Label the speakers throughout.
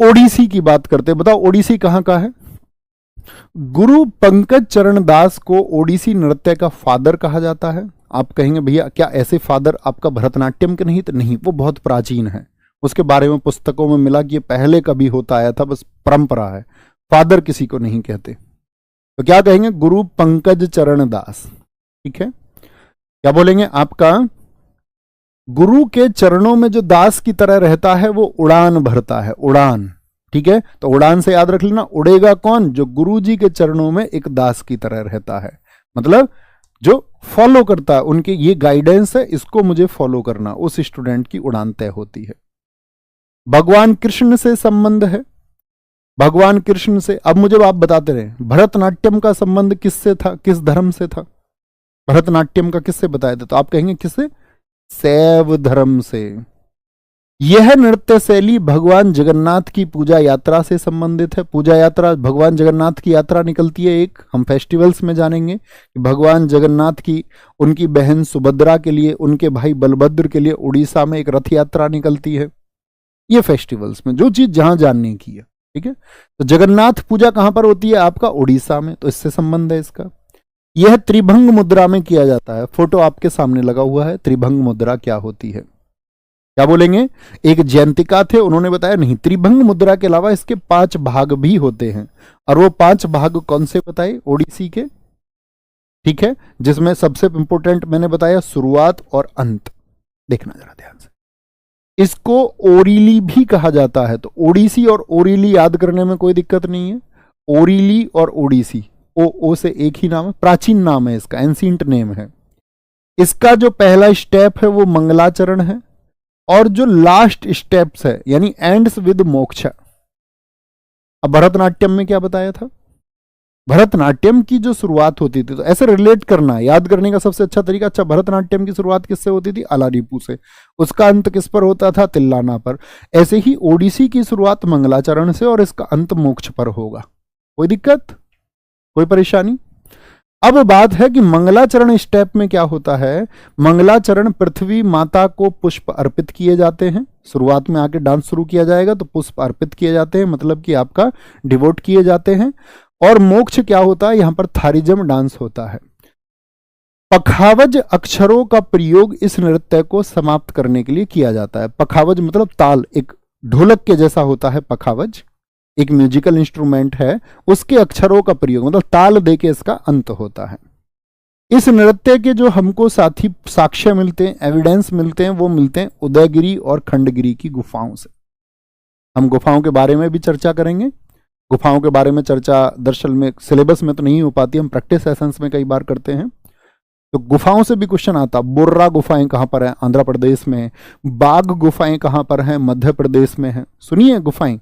Speaker 1: ओडिसी की बात करते हैं। बताओ ओडिसी कहां का है? गुरु पंकज चरण दास को ओडिसी नृत्य का फादर कहा जाता है। आप कहेंगे भैया क्या ऐसे फादर आपका भरतनाट्यम के नहीं थे? नहीं, वो बहुत प्राचीन है, उसके बारे में पुस्तकों में मिला कि ये पहले कभी होता आया था, बस परंपरा है, फादर किसी को नहीं कहते। तो क्या कहेंगे? गुरु पंकज चरण दास। ठीक है, क्या बोलेंगे? आपका गुरु के चरणों में जो दास की तरह रहता है वो उड़ान भरता है, उड़ान। ठीक है, तो उड़ान से याद रख लेना, उड़ेगा कौन? जो गुरु जी के चरणों में एक दास की तरह रहता है, मतलब जो फॉलो करता है, उनके ये गाइडेंस है, इसको मुझे फॉलो करना, उस स्टूडेंट की उड़ान तय होती है। भगवान कृष्ण से संबंध है, भगवान कृष्ण से। अब मुझे आप बताते रहे भरतनाट्यम का संबंध किससे था, किस धर्म से था? भरतनाट्यम का किससे बताया था? तो आप कहेंगे किससे? शैव धर्म से। यह नृत्य शैली भगवान जगन्नाथ की पूजा यात्रा से संबंधित है। पूजा यात्रा, भगवान जगन्नाथ की यात्रा निकलती है एक, हम फेस्टिवल्स में जानेंगे कि भगवान जगन्नाथ की, उनकी बहन सुभद्रा के लिए, उनके भाई बलभद्र के लिए उड़ीसा में एक रथ यात्रा निकलती है। ये फेस्टिवल्स में जो चीज जहां जानने की है। ठीक है, तो जगन्नाथ पूजा कहां पर होती है? आपका उड़ीसा में, तो इससे संबंध है इसका। यह त्रिभंग मुद्रा में किया जाता है। फोटो आपके सामने लगा हुआ है। त्रिभंग मुद्रा क्या होती है? क्या बोलेंगे? एक जयंतिका थे, उन्होंने बताया नहीं, त्रिभंग मुद्रा के अलावा इसके 5 भाग भी होते हैं, और वो 5 भाग कौन से बताए? ओडिसी के। ठीक है, जिसमें सबसे इंपॉर्टेंट मैंने बताया शुरुआत और अंत। देखना जरा ध्यान से, इसको ओरिली भी कहा जाता है। तो ओडिसी और ओरिली याद करने में कोई दिक्कत नहीं है। ओरिली और ओडिसी, ओ से एक ही नाम है, प्राचीन नाम है इसका, एंशिएंट नेम है। इसका जो पहला स्टेप है वो मंगलाचरण है, और जो लास्ट स्टेप्स है यानी एंड्स विद मोक्षा। अब भरतनाट्यम में क्या बताया था? भरतनाट्यम की जो शुरुआत होती थी, तो ऐसे रिलेट करना, याद करने का सबसे अच्छा तरीका, अच्छा भरतनाट्यम की शुरुआत किससे होती थी? अलारीपू से। उसका अंत किस पर होता था? तिल्लाना पर। ऐसे ही ओडिसी की शुरुआत मंगलाचरण से और इसका अंत मोक्ष पर होगा। कोई दिक्कत, कोई परेशानी? अब बात है कि मंगलाचरण स्टेप में क्या होता है। मंगलाचरण पृथ्वी माता को पुष्प अर्पित किए जाते हैं। शुरुआत में आके डांस शुरू किया जाएगा तो पुष्प अर्पित किए जाते हैं, मतलब कि आपका डिवोट किए जाते हैं। और मोक्ष क्या होता है? यहां पर थारिजम डांस होता है। पखावज अक्षरों का प्रयोग इस नृत्य को समाप्त करने के लिए किया जाता है। पखावज मतलब ताल, एक ढोलक के जैसा होता है पखावज, एक म्यूजिकल इंस्ट्रूमेंट है, उसके अक्षरों का प्रयोग मतलब ताल देके इसका अंत होता है। इस नृत्य के जो हमको साथी साक्ष्य मिलते हैं, एविडेंस मिलते हैं, वो मिलते हैं उदयगिरी और खंडगिरी की गुफाओं से। हम गुफाओं के बारे में भी चर्चा करेंगे। गुफाओं के बारे में चर्चा दरअसल में सिलेबस में तो नहीं हो पाती, हम प्रैक्टिस सेशंस में कई बार करते हैं। तो गुफाओं से भी क्वेश्चन आता, बुर्रा गुफाएं कहां पर है? आंध्र प्रदेश में। बाघ गुफाएं कहां पर हैं? मध्य प्रदेश में है। सुनिए गुफाएं,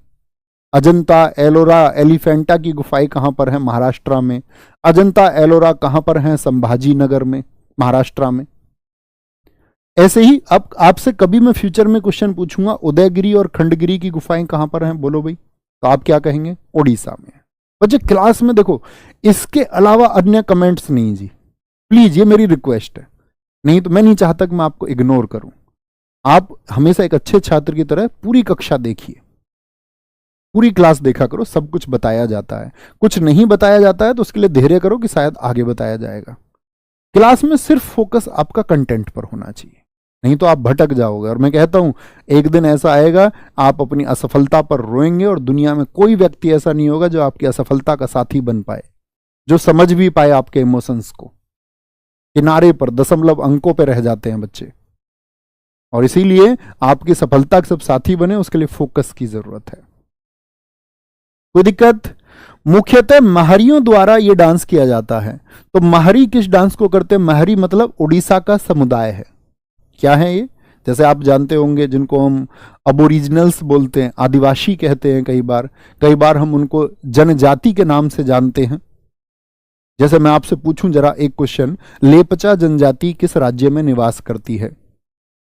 Speaker 1: अजंता एलोरा एलिफेंटा की गुफाएं कहां पर है? महाराष्ट्र में। अजंता एलोरा कहां पर है? संभाजी नगर में, महाराष्ट्र में। ऐसे ही अब आपसे कभी मैं फ्यूचर में क्वेश्चन पूछूंगा उदयगिरी और खंडगिरी की गुफाएं कहां पर हैं, बोलो भाई, तो आप क्या कहेंगे? ओडिशा में। बच्चे क्लास में देखो, इसके अलावा अन्य कमेंट्स नहीं जी, प्लीज, ये मेरी रिक्वेस्ट है। नहीं तो मैं नहीं चाहता कि मैं आपको इग्नोर करूं। आप हमेशा एक अच्छे छात्र की तरह पूरी कक्षा देखिए, पूरी क्लास देखा करो, सब कुछ बताया जाता है। कुछ नहीं बताया जाता है तो उसके लिए धैर्य करो कि शायद आगे बताया जाएगा। क्लास में सिर्फ फोकस आपका कंटेंट पर होना चाहिए, नहीं तो आप भटक जाओगे। और मैं कहता हूं एक दिन ऐसा आएगा आप अपनी असफलता पर रोएंगे, और दुनिया में कोई व्यक्ति ऐसा नहीं होगा जो आपकी असफलता का साथी बन पाए, जो समझ भी पाए आपके इमोशंस को। किनारे पर, दशमलव अंकों पर रह जाते हैं बच्चे। और इसीलिए आपकी सफलता के सब साथी बने, उसके लिए फोकस की जरूरत है। कोई दिक्कत? मुख्यतः महरियों द्वारा यह डांस किया जाता है। तो महरी किस डांस को करते हैं? महरी मतलब उड़ीसा का समुदाय है। क्या है ये? जैसे आप जानते होंगे जिनको हम अबोरिजिनल्स बोलते हैं, आदिवासी कहते हैं, कई बार हम उनको जनजाति के नाम से जानते हैं। जैसे मैं आपसे पूछूं जरा एक क्वेश्चन, लेपचा जनजाति किस राज्य में निवास करती है?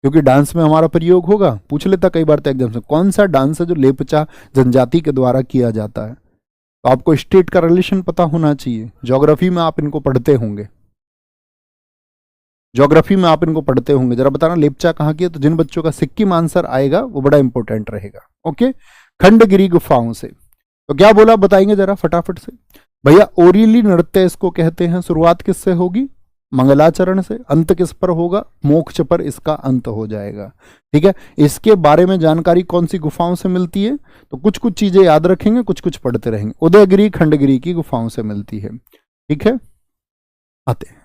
Speaker 1: क्योंकि डांस में हमारा प्रयोग होगा, पूछ लेता कई बार तो एग्जाम से, कौन सा डांस है जो लेपचा जनजाति के द्वारा किया जाता है? तो आपको स्टेट का रिलेशन पता होना चाहिए। ज्योग्राफी में आप इनको पढ़ते होंगे, जरा बताना लेपचा कहाँ की है। तो जिन बच्चों का सिक्किम आंसर आएगा वो बड़ा इंपॉर्टेंट रहेगा। ओके, खंडगिरी गुफाओं से। तो क्या बोला बताएंगे जरा फटाफट से भैया। ओरीली नृत्य इसको कहते हैं। शुरुआत किससे होगी? मंगलाचरण से। अंत किस पर होगा? मोक्ष पर इसका अंत हो जाएगा। ठीक है, इसके बारे में जानकारी कौन सी गुफाओं से मिलती है? तो कुछ कुछ चीजें याद रखेंगे, कुछ कुछ पढ़ते रहेंगे। उदयगिरी खंडगिरी की गुफाओं से मिलती है। ठीक है, आते हैं।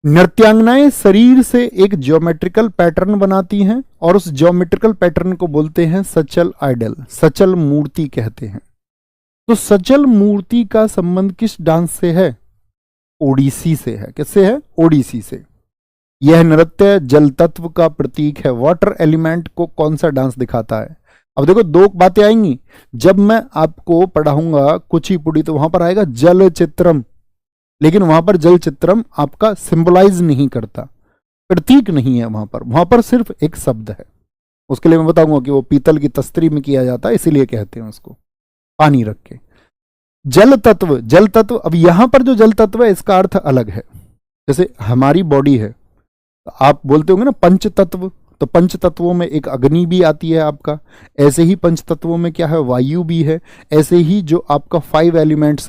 Speaker 1: नृत्यांगनाएं शरीर से एक ज्योमेट्रिकल पैटर्न बनाती हैं और उस ज्योमेट्रिकल पैटर्न को बोलते हैं सचल आइडल, सचल मूर्ति कहते हैं। तो सचल मूर्ति का संबंध किस डांस से है? ओडिसी से है। किससे है? ओडिसी से। यह नृत्य जल तत्व का प्रतीक है। वाटर एलिमेंट को कौन सा डांस दिखाता है? अब देखो दो बातें आएंगी। जब मैं आपको पढ़ाऊंगा कुचिपुड़ी तो वहां पर आएगा जल चित्रम, लेकिन वहां पर जल चित्रम आपका सिंबलाइज नहीं करता, प्रतीक नहीं है वहां पर सिर्फ एक शब्द है। उसके लिए मैं बताऊंगा कि वो पीतल की तस्तरी में किया जाता है, इसीलिए कहते हैं उसको पानी रख के। जल तत्व, जल तत्व। अब यहां पर जो जल तत्व है इसका अर्थ अलग है। जैसे हमारी बॉडी है, आप बोलते होंगे ना पंच तत्व, तो पंच तत्वों में एक अग्नि भी आती है आपका। ऐसे ही पंच तत्वों में क्या है? वायु भी है। ऐसे ही जो आपका 5 एलिमेंट्स